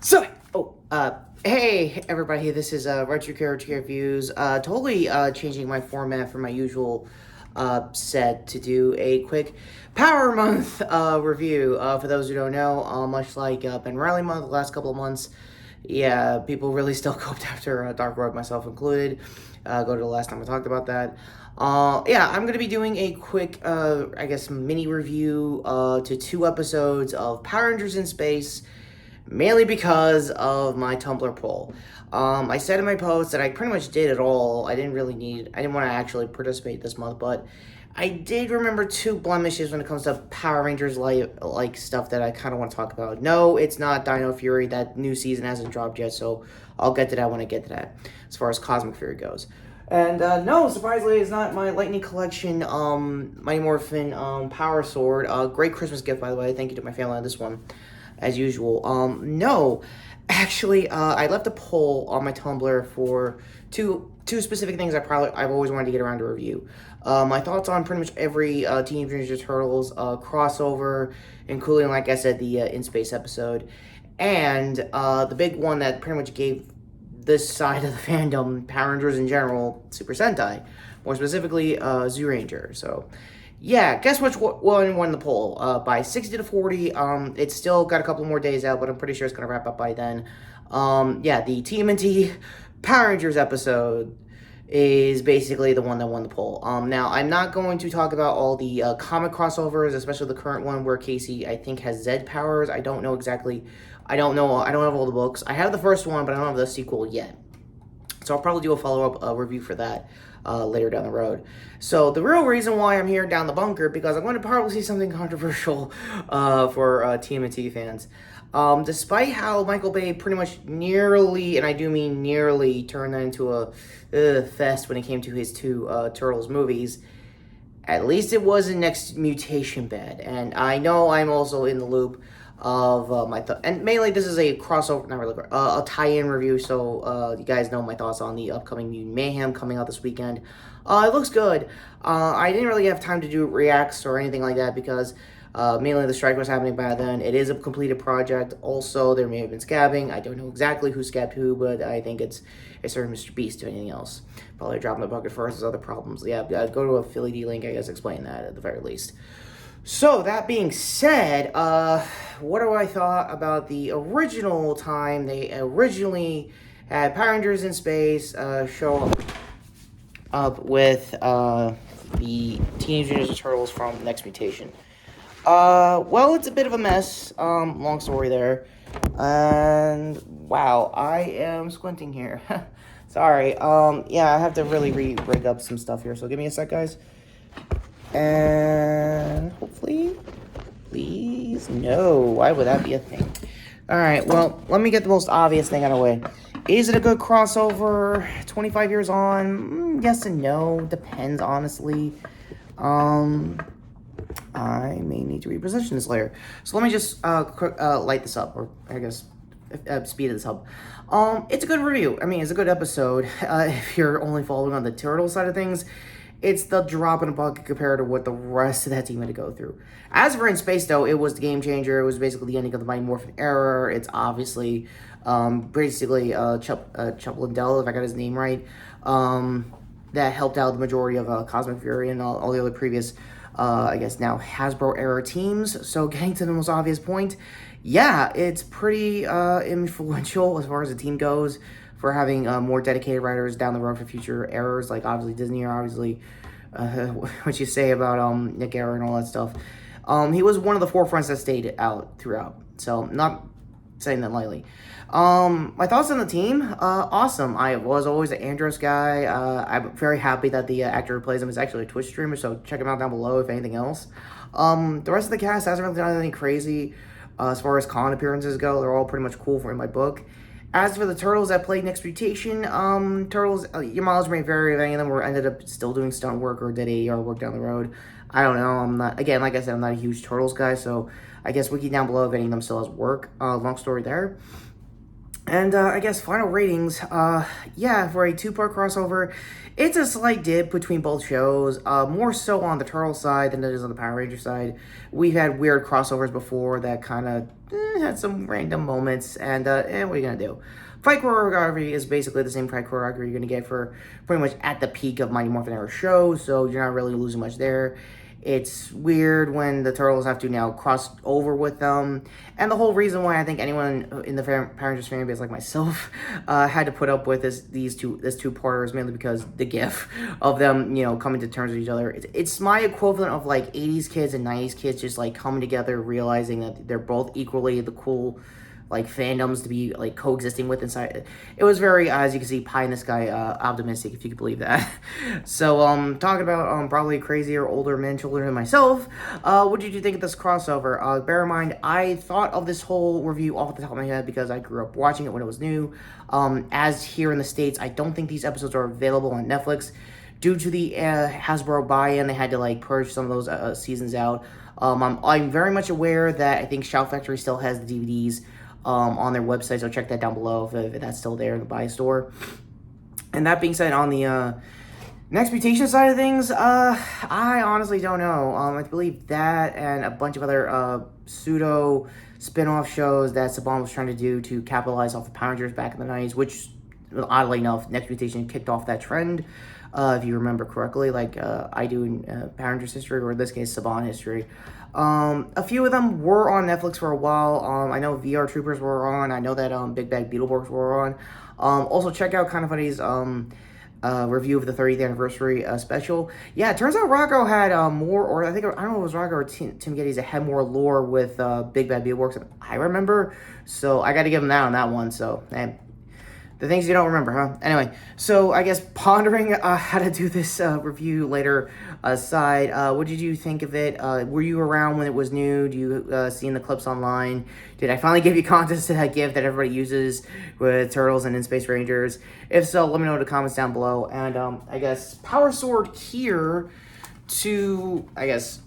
So, hey everybody, this is Retrokid Reviews. Totally changing my format from my usual set to do a quick Power Month review. For those who don't know, much like Ben Riley Month, the last couple of months, yeah, people really still coped after Dark Road, myself included. Go to the last time I talked about that. Yeah, I'm going to be doing a quick, mini review to 2 episodes of Power Rangers in Space, mainly because of my Tumblr poll. I said in my post that I pretty much did it all. I didn't want to actually participate this month, but I did remember 2 blemishes when it comes to Power Rangers like stuff that I kind of want to talk about. No, it's not Dino Fury. That new season hasn't dropped yet, so I'll get to that when I get to that, as far as Cosmic Fury goes. And no, surprisingly, it's not my Lightning Collection, Mighty Morphin Power Sword. Great Christmas gift, by the way. Thank you to my family on this one, as usual. No, actually, I left a poll on my Tumblr for two specific things I've always wanted to get around to review. My thoughts on pretty much every Teenage Mutant Ninja Turtles crossover, including, like I said, the In Space episode, and the big one that pretty much gave this side of the fandom, Power Rangers in general, Super Sentai, more specifically Zyuranger. So yeah, guess which one won the poll? By 60 to 40. It's still got a couple more days out, but I'm pretty sure it's going to wrap up by then. Yeah, the Tmnt Power Rangers episode is basically the one that won the poll. Now, I'm not going to talk about all the comic crossovers, especially the current one where Casey, I think, has Z powers. I don't know exactly. I don't know. I don't have all the books. I have the first one, but I don't have the sequel yet. So I'll probably do a follow-up review for that later down the road. So the real reason why I'm here down the bunker, because I'm going to probably see something controversial for TMNT fans. Despite how Michael Bay pretty much nearly, and I do mean nearly, turned that into a fest when it came to his 2 Turtles movies, at least it wasn't Next Mutation bad. And I know I'm also in the loop of and mainly this is a crossover, not really, a tie-in review, so you guys know my thoughts on the upcoming Mutant Mayhem coming out this weekend. It looks good. I didn't really have time to do reacts or anything like that because mainly the strike was happening by then. It is a completed project. Also, there may have been scabbing. I don't know exactly who scabbed who, but I think it's certain Mr. Beast or anything else. Probably dropping the bucket first. There's other problems. Yeah, go to a Philly D link, I guess, explain that at the very least. So, that being said, what do I thought about the original time they originally had Power Rangers in Space show up with the Teenage Mutant Ninja Turtles from Next Mutation? Well, it's a bit of a mess, long story there, and wow, I am squinting here. Sorry, yeah, I have to really rig up some stuff here, so give me a sec, guys. And hopefully, please, no. Why would that be a thing? Alright, well, let me get the most obvious thing out of the way. Is it a good crossover? 25 years on? Yes and no. Depends, honestly. I may need to reposition this layer. So let me just light this up, or I guess speed this up. It's a good review. I mean, it's a good episode. If you're only following on the Turtle side of things, it's the drop in a bucket compared to what the rest of that team had to go through. As for In Space, though, it was the game changer. It was basically the ending of the Mighty Morphin era. It's obviously, basically, Chup Lindell, if I got his name right, that helped out the majority of Cosmic Fury and all the other previous, I guess now Hasbro era teams. So getting to the most obvious point, yeah, it's pretty influential as far as the team goes, for having more dedicated writers down the road for future eras, like obviously Disney, or obviously what you say about Nick Era and all that stuff. He was one of the forefronts that stayed out throughout, so not saying that lightly. My thoughts on the team, awesome. I was always an Andros guy. I'm very happy that the actor who plays him is actually a Twitch streamer, so check him out down below if anything else. The rest of the cast hasn't really done anything crazy as far as con appearances go. They're all pretty much cool in my book. As for the Turtles that played Next Mutation, Turtles, your mileage may vary if any of them ended up still doing stunt work or did AER work down the road. I don't know. I'm not, again, like I said, I'm not a huge Turtles guy, so I guess wiki down below if any of them still has work. Long story there. And I guess final ratings, yeah, for a 2-part crossover, it's a slight dip between both shows, more so on the Turtle side than it is on the Power Ranger side. We've had weird crossovers before that kind of had some random moments, and what are you gonna do? Fight choreography is basically the same fight choreography you're gonna get for pretty much at the peak of Mighty Morphin Era show, so you're not really losing much there. It's weird when the Turtles have to now cross over with them, and the whole reason why I think anyone in the Power Rangers fan base like myself had to put up with this two-parter is mainly because the gif of them, coming to terms with each other. It's my equivalent of like 80s kids and 90s kids just like coming together, realizing that they're both equally the cool like fandoms to be like coexisting with inside. It was very, as you can see, pie in the sky optimistic, if you could believe that. So talking about probably crazier older men children than myself, what did you think of this crossover? Bear in mind, I thought of this whole review off the top of my head because I grew up watching it when it was new. As here in the States, I don't think these episodes are available on Netflix due to the Hasbro buy-in. They had to like purge some of those seasons out. I'm very much aware that I think Shout Factory still has the DVDs on their website, so check that down below if that's still there in the buy store. And that being said, on the next mutation side of things, I honestly don't know. I believe that and a bunch of other pseudo spin-off shows that Saban was trying to do to capitalize off the Power Rangers back in the 90s, which, oddly enough, Next Mutation kicked off that trend, if you remember correctly, like I do in Power Rangers history, or in this case, Saban history. A few of them were on Netflix for a while. I know VR Troopers were on. I know that Big Bag Beetleborgs were on. Also, check out Kind of Funny's review of the 30th anniversary special. Yeah, it turns out Rocco had more, or I don't know if it was Rocco or Tim Geddes that had more lore with Big Bad Beetleborgs than I remember. So I got to give him that on that one. So, the things you don't remember, huh? Anyway, so I guess pondering how to do this review later aside, what did you think of it? Were you around when it was new? Do you seen the clips online? Did I finally give you context to that GIF that everybody uses with Turtles and In Space Rangers? If so, let me know in the comments down below. And I guess Power Sword here to, I guess,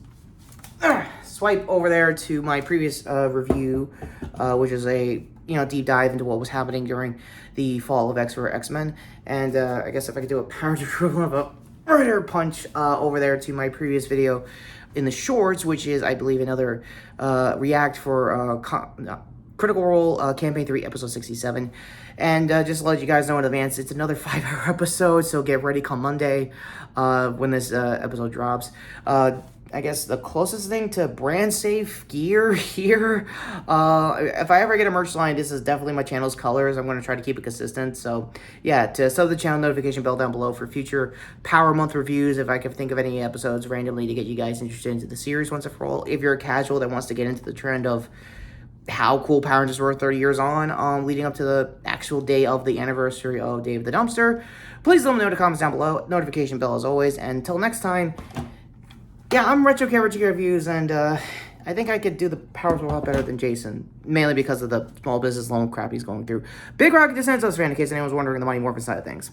swipe over there to my previous review, which is a deep dive into what was happening during the fall of X for X-Men. And I guess if I could do a Power Rangers equivalent of a Rider Punch over there to my previous video in the shorts, which is, I believe, another react for Critical Role Campaign 3, Episode 67. And just to let you guys know in advance, it's another 5-hour episode, so get ready come Monday when this episode drops. I guess the closest thing to brand safe gear here, if I ever get a merch line, this is definitely my channel's colors. I'm going to try to keep it consistent. So yeah, to sub the channel notification bell down below for future Power Month reviews, if I can think of any episodes randomly to get you guys interested into the series once and for all. If you're a casual that wants to get into the trend of how cool Power Rangers were 30 years on, leading up to the actual day of the anniversary of Day of the Dumpster, please let me know in the comments down below. Notification bell as always. And until next time, yeah, I'm Retrokid Reviews, and I think I could do the Powers a lot better than Jason, mainly because of the small business loan crap he's going through. Big Rocket DeSantos fan, in case anyone was wondering the Mighty Morphin side of things.